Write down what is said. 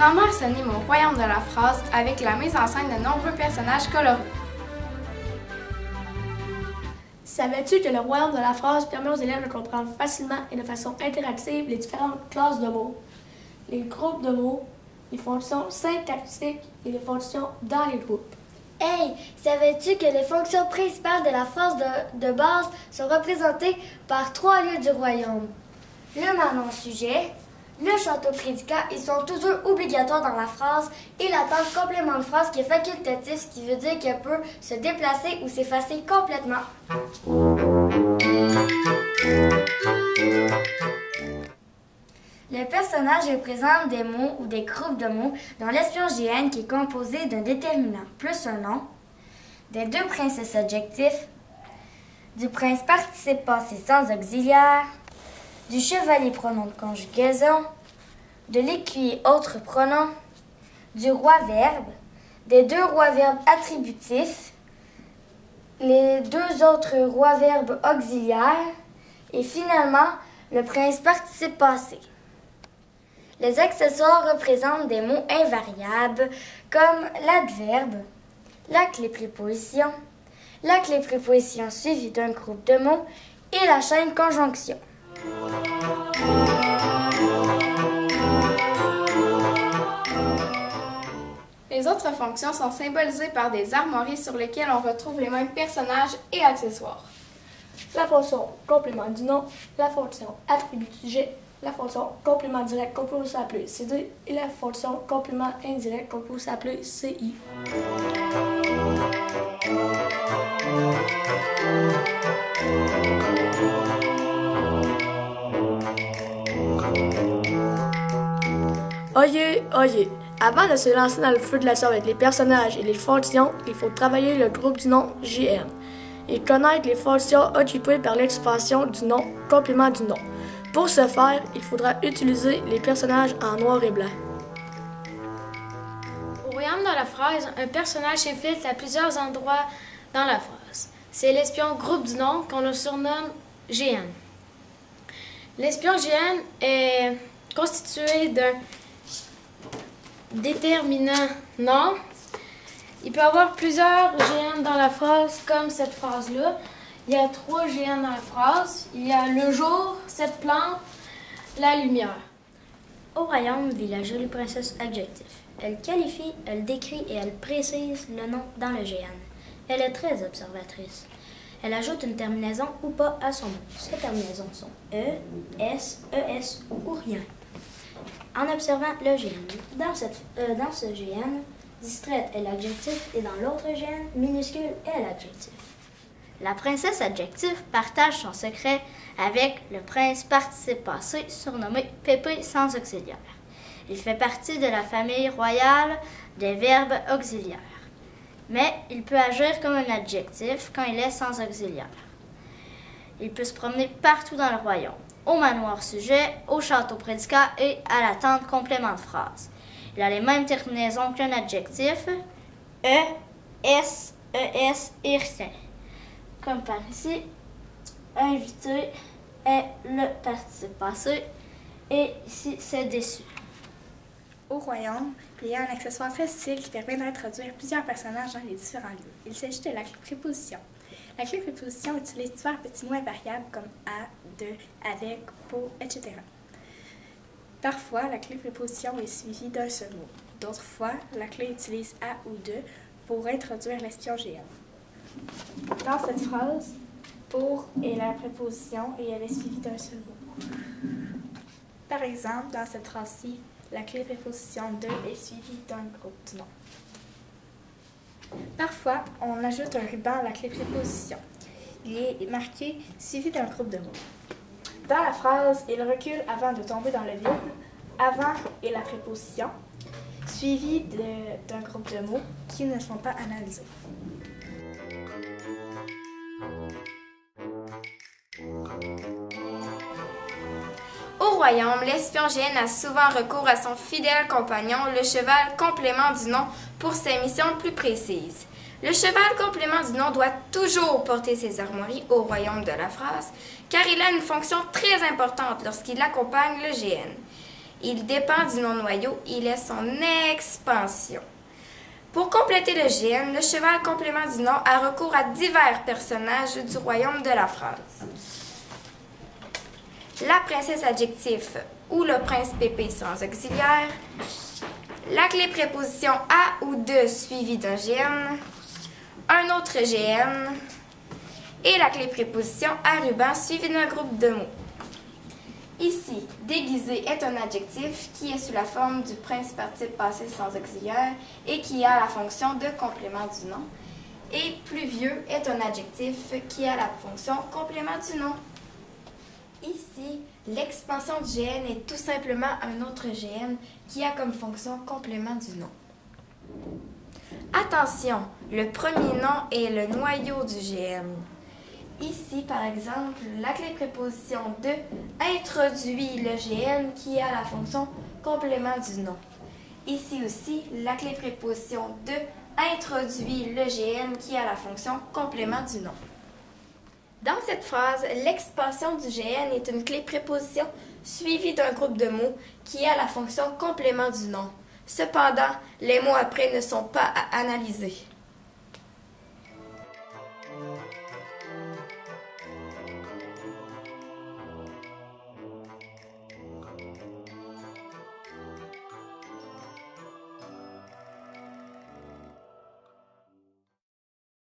Grand-mère s'anime au royaume de la phrase avec la mise en scène de nombreux personnages colorés. Savais-tu que le royaume de la phrase permet aux élèves de comprendre facilement et de façon interactive les différentes classes de mots, les groupes de mots, les fonctions syntaxiques et les fonctions dans les groupes? Hey, savais-tu que les fonctions principales de la phrase de base sont représentées par 3 lieux du royaume? Le manon-sujet, le château-prédicat, ils sont toujours obligatoires dans la phrase, et l'attente complément de phrase qui est facultatif, ce qui veut dire qu'elle peut se déplacer ou s'effacer complètement. Le personnage représente des mots ou des groupes de mots dans l'espion GN qui est composé d'un déterminant plus un nom, des 2 princesses adjectifs, du prince participe passé sans auxiliaire, du chevalier pronom de conjugaison, de l'écuyer autre pronom, du roi verbe, des 2 rois verbes attributifs, les 2 autres rois verbes auxiliaires et finalement le prince participe passé. Les accessoires représentent des mots invariables comme l'adverbe, la clé préposition suivie d'un groupe de mots et la chaîne conjonction. Les autres fonctions sont symbolisées par des armoiries sur lesquelles on retrouve les mêmes personnages et accessoires. La fonction complément du nom, la fonction attribut du sujet, la fonction complément direct qu'on peut aussi appeler CD et la fonction complément indirect qu'on peut aussi appeler CI. Oyez, oyez. Avant de se lancer dans le feu de l'action avec les personnages et les fonctions, il faut travailler le groupe du nom JN et connaître les fonctions occupées par l'expression du nom complément du nom. Pour ce faire, il faudra utiliser les personnages en noir et blanc. Au royaume de la phrase, un personnage s'infiltre à plusieurs endroits dans la phrase. C'est l'espion groupe du nom qu'on le surnomme GN. L'espion GN est constitué d'un déterminant nom. Il peut y avoir plusieurs GN dans la phrase, comme cette phrase-là. Il y a 3 GN dans la phrase. Il y a le jour, cette plante, la lumière. Au royaume vit la jolie princesse adjectif. Elle qualifie, elle décrit et elle précise le nom dans le GN. Elle est très observatrice. Elle ajoute une terminaison ou pas à son mot. Ces terminaisons sont E, S, ES ou rien. En observant le GN, dans ce GN, distraite est l'adjectif et dans l'autre GN, minuscule est l'adjectif. La princesse adjectif partage son secret avec le prince participe passé, surnommé Pépé sans auxiliaire. Il fait partie de la famille royale des verbes auxiliaires. Mais il peut agir comme un adjectif quand il est sans auxiliaire. Il peut se promener partout dans le royaume, au manoir sujet, au château prédicat et à la tente complément de phrase. Il a les mêmes terminaisons qu'un adjectif, E, S, ES et rien. Comme par ici, invité est le participe passé et ici c'est déçu. Au royaume, il y a un accessoire très utile qui permet d'introduire plusieurs personnages dans les différents lieux. Il s'agit de la clé préposition. La clé préposition utilise divers petits mots invariables comme à, de, avec, pour, etc. Parfois, la clé préposition est suivie d'un seul mot. D'autres fois, la clé utilise à ou de pour introduire l'espion GN. Dans cette phrase, pour est la préposition et elle est suivie d'un seul mot. Par exemple, dans cette phrase-ci, la clé préposition de est suivie d'un groupe du nom. Parfois, on ajoute un ruban à la clé préposition. Il est marqué suivi d'un groupe de mots. Dans la phrase, il recule avant de tomber dans le vide. Avant est la préposition, suivi d'un groupe de mots qui ne sont pas analysés. Au royaume, l'espion GN a souvent recours à son fidèle compagnon, le cheval complément du nom, pour ses missions plus précises. Le cheval complément du nom doit toujours porter ses armoiries au royaume de la phrase, car il a une fonction très importante lorsqu'il accompagne le GN. Il dépend du nom noyau. Il est son expansion. Pour compléter le GN, le cheval complément du nom a recours à divers personnages du royaume de la phrase. La princesse adjectif ou le prince pépé sans auxiliaire, la clé préposition à ou de suivie d'un GN, un autre GN et la clé préposition à ruban suivie d'un groupe de mots. Ici, déguisé est un adjectif qui est sous la forme du prince participe passé sans auxiliaire et qui a la fonction de complément du nom. Et pluvieux est un adjectif qui a la fonction complément du nom. Ici, l'expansion du GN est tout simplement un autre GN qui a comme fonction complément du nom. Attention, le premier nom est le noyau du GN. Ici, par exemple, la clé préposition de introduit le GN qui a la fonction complément du nom. Ici aussi, la clé préposition de introduit le GN qui a la fonction complément du nom. Dans cette phrase, l'expansion du GN est une clé préposition suivie d'un groupe de mots qui a la fonction complément du nom. Cependant, les mots après ne sont pas à analyser.